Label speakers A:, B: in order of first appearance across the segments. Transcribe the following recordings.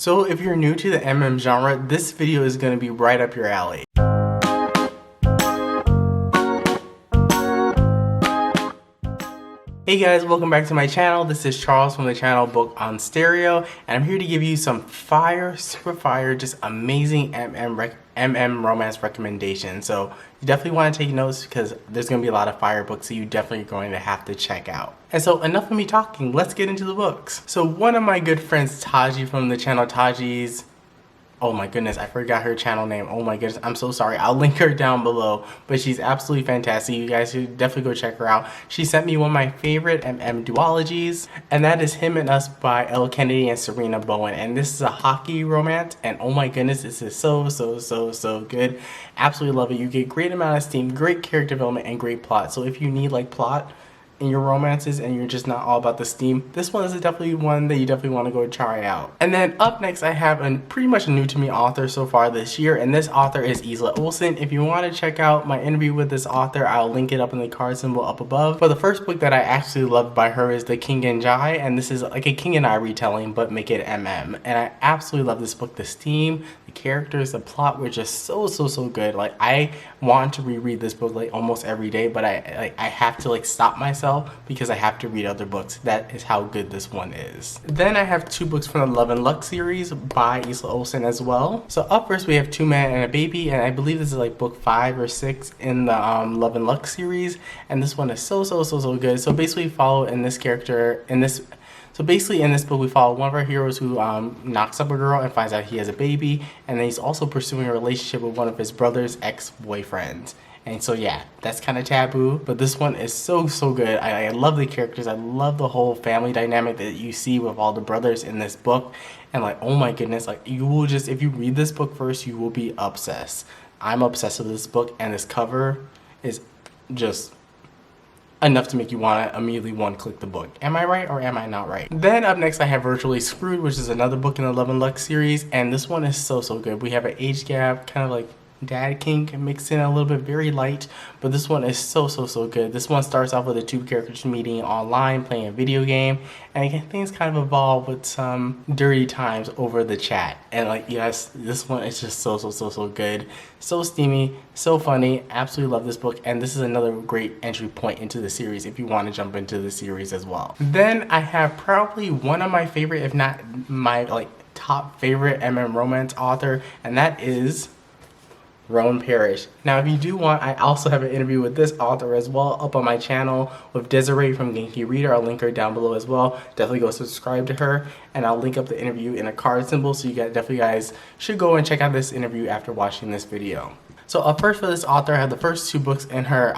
A: So if you're new to the MM genre, this video is going to be right up your alley. Hey guys, welcome back to my channel. This is Charles from the channel Book on Stereo, and I'm here to give you some fire, super fire, just amazing MM romance recommendations. So you definitely want to take notes because there's going to be a lot of fire books that you definitely going to have to check out. And so enough of me talking, let's get into the books. So one of my good friends, Taji from the channel Taji's, oh my goodness, I forgot her channel name. Oh my goodness, I'm so sorry. I'll link her down below, but she's absolutely fantastic. You guys should definitely go check her out. She sent me one of my favorite MM duologies, and that is Him and Us by Elle Kennedy and Serena Bowen. And this is a hockey romance, and oh my goodness, this is so good. Absolutely love it. You get great amount of steam, great character development, and great plot. So if you need like plot in your romances and you're just not all about the steam, this one is definitely one that you definitely want to go try out. And then up next, I have a pretty much new to me author so far this year, and this author is Isla Olsen. If you want to check out my interview with this author, I'll link it up in the card symbol up above. But the first book that I actually loved by her is The King and Jai, and this is like a King and I retelling, but make it MM. And I absolutely love this book. The steam, the characters, the plot were just so good. Like, I want to reread this book like almost every day, but I have to like stop myself because I have to read other books. That is how good this one is. Then I have two books from the Love and Luck series by Isla Olsen as well. So up first we have Two Men and a Baby, and I believe this is like book 5 or 6 in the Love and Luck series, and this one is so good. So basically follow in this character in this. So basically in this book we follow one of our heroes who knocks up a girl and finds out he has a baby, and then he's also pursuing a relationship with one of his brother's ex-boyfriends. And so yeah, that's kind of taboo, but this one is so good. I love the characters. I love the whole family dynamic that you see with all the brothers in this book. And like, oh my goodness, like you will just, if you read this book first, you will be obsessed. I'm obsessed with this book, and this cover is just enough to make you want to immediately click the book. Am I right or am I not right? Then up next I have Virtually Screwed, which is another book in the Love and Luck series, and this one is so good. We have an age gap, kind of like dad kink mixed in a little bit, very light, but this one is so good. This one starts off with the two characters meeting online, playing a video game, and things kind of evolve with some dirty times over the chat. And like, yes, this one is just so good, so steamy, so funny. Absolutely love this book, and this is another great entry point into the series if you want to jump into the series as well. Then I have probably one of my favorite, if not my like top favorite MM romance author, and that is Parish. Now if you do want, I also have an interview with this author as well up on my channel with Desiree from Genki Reader. I'll link her down below as well. Definitely go subscribe to her, and I'll link up the interview in a card symbol, so you guys should go and check out this interview after watching this video. So up first for this author, I have the first two books in her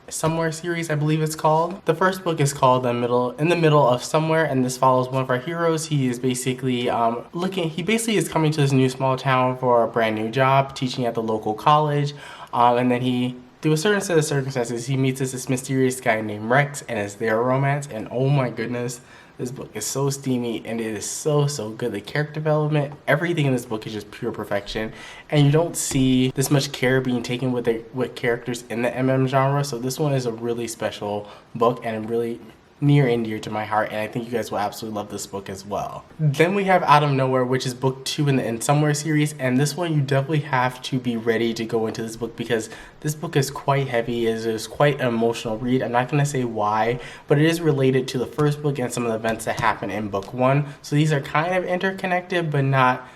A: Somewhere series, I believe it's called. The first book is called In the Middle of Somewhere, and this follows one of our heroes. He is basically he basically is coming to this new small town for a brand new job, teaching at the local college, and then through a certain set of circumstances, he meets this mysterious guy named Rex, and it's their romance, and oh my goodness, this book is so steamy, and it is so good. The character development, everything in this book is just pure perfection, and you don't see this much care being taken with characters in the MM genre. So this one is a really special book and really near and dear to my heart, and I think you guys will absolutely love this book as well. Then we have Out of Nowhere, which is book 2 in the In Somewhere series, and this one you definitely have to be ready to go into this book because this book is quite heavy. It is quite an emotional read. I'm not going to say why, but it is related to the first book and some of the events that happen in book 1. So these are kind of interconnected, but not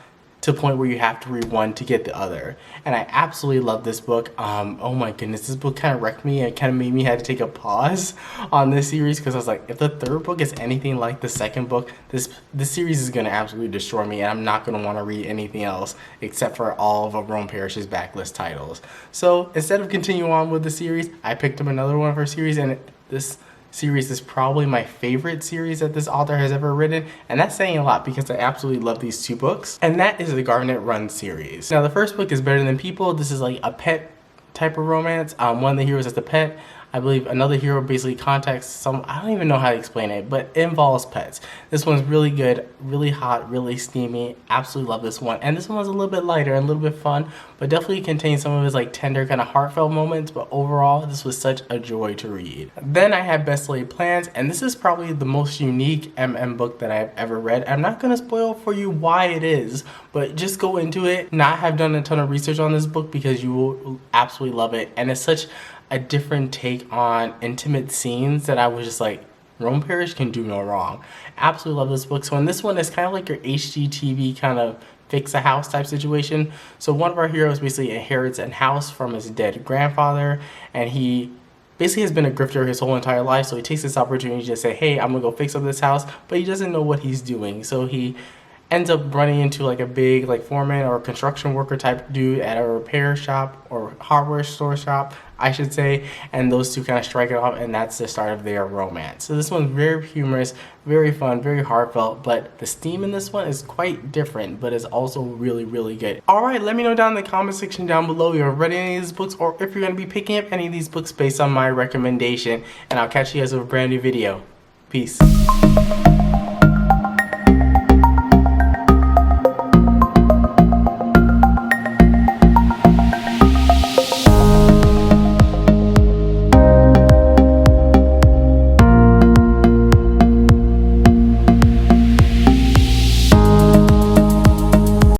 A: to the point where you have to read one to get the other. And I absolutely love this book. Oh my goodness, this book kind of wrecked me. It kind of made me have to take a pause on this series because I was like, if the third book is anything like the second book, this series is going to absolutely destroy me, and I'm not going to want to read anything else except for all of Parish's backlist titles. So instead of continuing on with the series, I picked up another one of her series, and this series is probably my favorite series that this author has ever written, and that's saying a lot because I absolutely love these two books, and that is the Garnet Run series. Now the first book is Better Than People. This is like a pet type of romance. One of the heroes has a pet. I believe another hero basically contacts some, I don't even know how to explain it, but it involves pets. This one's really good, really hot, really steamy. Absolutely love this one. And this one was a little bit lighter and a little bit fun, but definitely contains some of his like tender kind of heartfelt moments. But overall, this was such a joy to read. Then I have Best Laid Plans, and this is probably the most unique book that I've ever read. I'm not gonna spoil for you why it is, but just go into it. Not have done a ton of research on this book because you will absolutely love it. And it's such a different take on intimate scenes that I was just like, Rome Parish can do no wrong. Absolutely love this book. So in this one, it's kind of like your HGTV kind of fix a house type situation. So one of our heroes basically inherits a house from his dead grandfather, and he basically has been a grifter his whole entire life. So he takes this opportunity to say, hey, I'm gonna go fix up this house, but he doesn't know what he's doing. So he ends up running into like a big like foreman or construction worker type dude at a repair shop or hardware store shop, I should say, and those two kind of strike it off, and that's the start of their romance. So this one's very humorous, very fun, very heartfelt, but the theme in this one is quite different, but it's also really, really good. Alright, let me know down in the comment section down below if you've read any of these books or if you're going to be picking up any of these books based on my recommendation, and I'll catch you guys with a brand new video. Peace.